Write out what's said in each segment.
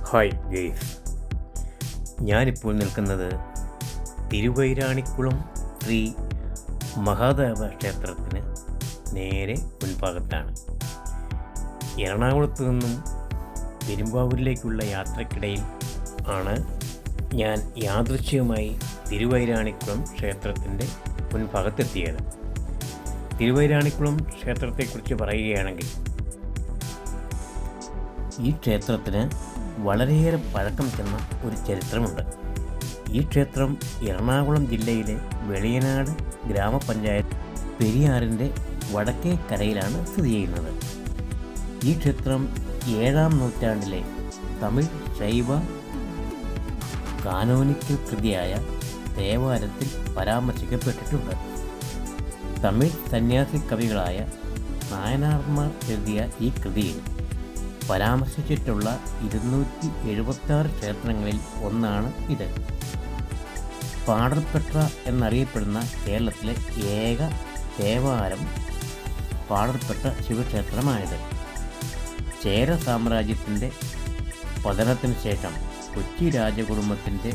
Hi guys, ഞാനിപ്പോൾ നിൽക്കുന്നത് തിരുവൈരാണിക്കുളം ശ്രീ മഹാദേവ ക്ഷേത്രത്തിന് നേരെ മുൻഭാഗത്താണ്. എറണാകുളത്തു നിന്നും പെരുമ്പാവൂരിലേക്കുള്ള യാത്രക്കിടയിൽ ആണ് ഞാൻ യാദൃച്ഛികമായി തിരുവൈരാണിക്കുളം ക്ഷേത്രത്തിൻ്റെ മുൻഭാഗത്തെത്തിയത്. തിരുവൈരാണിക്കുളം ക്ഷേത്രത്തെക്കുറിച്ച് പറയുകയാണെങ്കിൽ, ഈ ക്ഷേത്രത്തിന് വളരെയേറെ പഴക്കം ചെന്ന ഒരു ചരിത്രമുണ്ട്. ഈ ക്ഷേത്രം എറണാകുളം ജില്ലയിലെ വെളിയനാട് ഗ്രാമപഞ്ചായത്ത് പെരിയാറിൻ്റെ വടക്കേ കരയിലാണ് സ്ഥിതി ചെയ്യുന്നത്. ഈ ക്ഷേത്രം 7-ാം നൂറ്റാണ്ടിലെ തമിഴ് ശൈവ കാനോനിക്കൽ കൃതിയായ തേവാരത്തിൽ പരാമർശിക്കപ്പെട്ടിട്ടുണ്ട്. തമിഴ് സന്യാസി കവികളായ നായനാർമാർ എഴുതിയ ഈ കൃതിയിൽ പരാമർശിച്ചിട്ടുള്ള 276 ക്ഷേത്രങ്ങളിൽ ഒന്നാണ് ഇത്. പാടർപെട്ര എന്നറിയപ്പെടുന്ന കേരളത്തിലെ ഏക തേവാരം പാടർപെട്ട ശിവക്ഷേത്രമാണിത്. ചേര സാമ്രാജ്യത്തിൻ്റെ പതനത്തിന് ശേഷം കൊച്ചി രാജകുടുംബത്തിൻ്റെ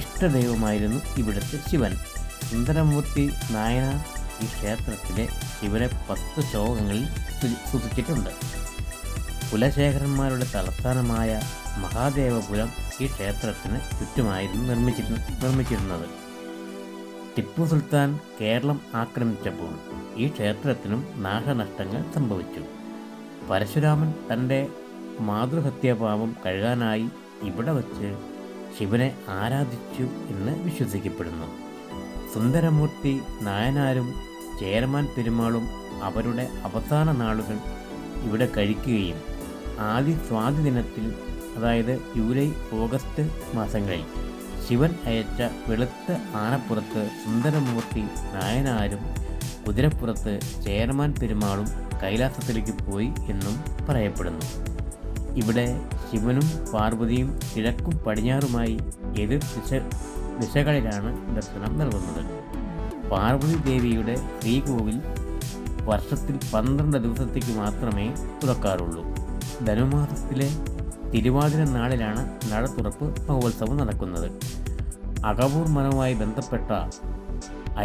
ഇഷ്ടദൈവമായിരുന്നു ഇവിടുത്തെ ശിവൻ. സുന്ദരമൂർത്തി നായനാർ ഈ ക്ഷേത്രത്തിലെ ശിവനെ 10 ശ്ലോകങ്ങളിൽ സ്തുതിച്ചിട്ടുണ്ട്. കുലശേഖരന്മാരുടെ തലസ്ഥാനമായ മഹാദേവപുരം ഈ ക്ഷേത്രത്തിന് ചുറ്റുമായിരുന്നു നിർമ്മിച്ചിരുന്നത്. ടിപ്പു സുൽത്താൻ കേരളം ആക്രമിച്ചപ്പോൾ ഈ ക്ഷേത്രത്തിനും നാശനഷ്ടങ്ങൾ സംഭവിച്ചു. പരശുരാമൻ തൻ്റെ മാതൃഹത്യാപാപം കഴുകാനായി ഇവിടെ വച്ച് ശിവനെ ആരാധിച്ചു എന്ന് വിശ്വസിക്കപ്പെടുന്നു. സുന്ദരമൂർത്തി നായനാരും ചേരമാൻ പെരുമാളും അവരുടെ അവസാന നാളുകൾ ഇവിടെ കഴിക്കുകയും ആദ്യ സ്വാതി ദിനത്തിൽ, അതായത് ജൂലൈ ഓഗസ്റ്റ് മാസങ്ങളിൽ, ശിവൻ അയച്ച വെളുത്ത ആനപ്പുറത്ത് സുന്ദരമൂർത്തി നായനാരും കുതിരപ്പുറത്ത് ചേരമാൻ പെരുമാളും കൈലാസത്തിലേക്ക് പോയി എന്നും പറയപ്പെടുന്നു. ഇവിടെ ശിവനും പാർവതിയും കിഴക്കും പടിഞ്ഞാറുമായി എതിർ ദിശകളിലാണ് ദർശനം നൽകുന്നത്. പാർവതി ദേവിയുടെ ശ്രീകോവിൽ വർഷത്തിൽ 12 ദിവസത്തേക്ക് മാത്രമേ തുറക്കാറുള്ളൂ. ധനുമാസത്തിലെ തിരുവാതിര നാളിലാണ് നട തുറപ്പ് മഹോത്സവം നടക്കുന്നത്. അകവൂർ മരവുമായി ബന്ധപ്പെട്ട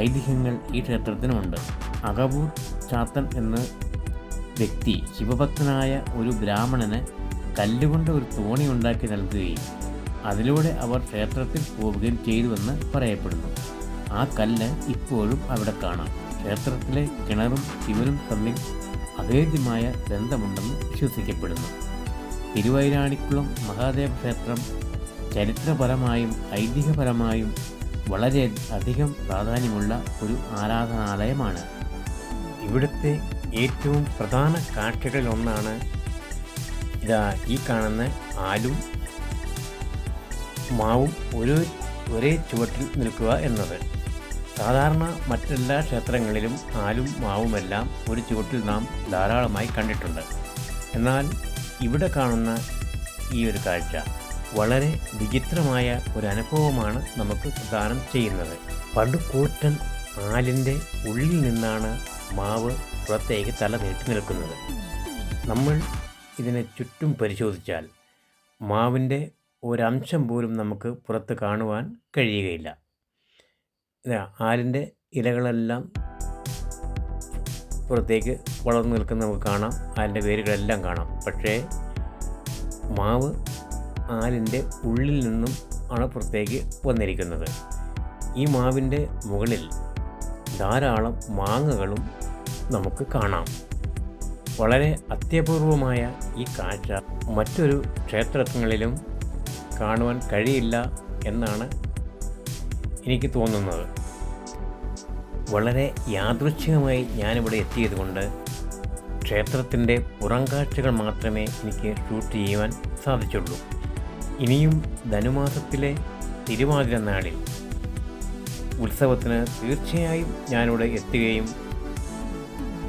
ഐതിഹ്യങ്ങൾ ഈ ക്ഷേത്രത്തിനുമുണ്ട്. അകവൂർ ചാത്തൻ എന്ന വ്യക്തി ശിവഭക്തനായ ഒരു ബ്രാഹ്മണന് കല്ലുകൊണ്ട് ഒരു തോണി ഉണ്ടാക്കി നൽകുകയും അതിലൂടെ അവർ ക്ഷേത്രത്തിൽ പോവുകയും ചെയ്തുവെന്ന് പറയപ്പെടുന്നു. ആ കല്ല് ഇപ്പോഴും അവിടെ കാണാം. ക്ഷേത്രത്തിലെ കിണറും ശിവനും തമ്മിൽ അഭേദ്യമായ ബന്ധമുണ്ടെന്ന് വിശ്വസിക്കപ്പെടുന്നു. തിരുവൈരാണിക്കുളം മഹാദേവ ക്ഷേത്രം ചരിത്രപരമായും ഐതിഹ്യപരമായും വളരെ അധികം പ്രാധാന്യമുള്ള ഒരു ആരാധനാലയമാണ്. ഇവിടുത്തെ ഏറ്റവും പ്രധാന കാഴ്ചകളിലൊന്നാണ് ഈ കാണുന്ന ആലും മാവും ഒരേ ചുവട്ടിൽ നിൽക്കുക എന്നത്. സാധാരണ മറ്റെല്ലാ ക്ഷേത്രങ്ങളിലും ആലും മാവുമെല്ലാം ഒരു ചുവട്ടിൽ നാം ധാരാളമായി കണ്ടിട്ടുണ്ട്. എന്നാൽ ഇവിടെ കാണുന്ന ഈ ഒരു കാഴ്ച വളരെ വിചിത്രമായ ഒരു അനുഭവമാണ് നമുക്ക് പ്രദാനം ചെയ്യുന്നത്. പടുകൂറ്റൻ ആലിൻ്റെ ഉള്ളിൽ നിന്നാണ് മാവ് പുറത്തേക്ക് തല നീട്ടി നിൽക്കുന്നത്. നമ്മൾ ഇതിനെ ചുറ്റും പരിശോധിച്ചാൽ മാവിൻ്റെ ഒരംശം പോലും നമുക്ക് പുറത്ത് കാണുവാൻ കഴിയുകയില്ല. ആലിൻ്റെ ഇലകളെല്ലാം പുറത്തേക്ക് വളർന്നു നിൽക്കുന്നത് നമുക്ക് കാണാം. ആലിൻ്റെ വേരുകളെല്ലാം കാണാം. പക്ഷേ മാവ് ആലിൻ്റെ ഉള്ളിൽ നിന്നും ആണ് പുറത്തേക്ക് വന്നിരിക്കുന്നത്. ഈ മാവിൻ്റെ മുകളിൽ ധാരാളം മാങ്ങകളും നമുക്ക് കാണാം. വളരെ അത്യപൂർവമായ ഈ കാഴ്ച മറ്റൊരു ക്ഷേത്രങ്ങളിലും കാണുവാൻ കഴിയില്ല എന്നാണ് എനിക്ക് തോന്നുന്നത്. വളരെ യാദൃച്ഛികമായി ഞാനിവിടെ എത്തിയതുകൊണ്ട് ക്ഷേത്രത്തിൻ്റെ പുറംകാഴ്ചകൾ മാത്രമേ എനിക്ക് ഷൂട്ട് ചെയ്യുവാൻ സാധിച്ചുള്ളൂ. ഇനിയും ധനുമാസത്തിലെ തിരുവാതിര നാളിൽ ഉത്സവത്തിന് തീർച്ചയായും ഞാനിവിടെ എത്തുകയും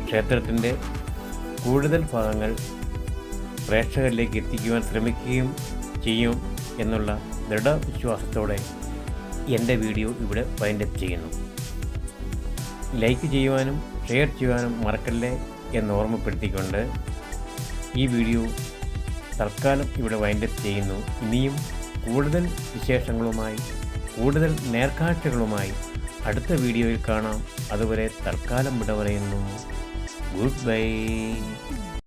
ക്ഷേത്രത്തിൻ്റെ കൂടുതൽ ഭാഗങ്ങൾ പ്രേക്ഷകരിലേക്ക് എത്തിക്കുവാൻ ശ്രമിക്കുകയും ചെയ്യും എന്നുള്ള ദൃഢവിശ്വാസത്തോടെ എൻ്റെ വീഡിയോ ഇവിടെ വൈൻഡപ്പ് ചെയ്യുന്നു. ലൈക്ക് ചെയ്യുവാനും ഷെയർ ചെയ്യുവാനും മറക്കല്ലേ എന്ന് ഓർമ്മപ്പെടുത്തിക്കൊണ്ട് ഈ വീഡിയോ തൽക്കാലം ഇവിടെ വൈൻഡപ്പ് ചെയ്യുന്നു. ഇനിയും കൂടുതൽ വിശേഷങ്ങളുമായി, കൂടുതൽ നേർക്കാഴ്ചകളുമായി അടുത്ത വീഡിയോയിൽ കാണാം. അതുവരെ തൽക്കാലം വിട പറയുന്നു. Good bye.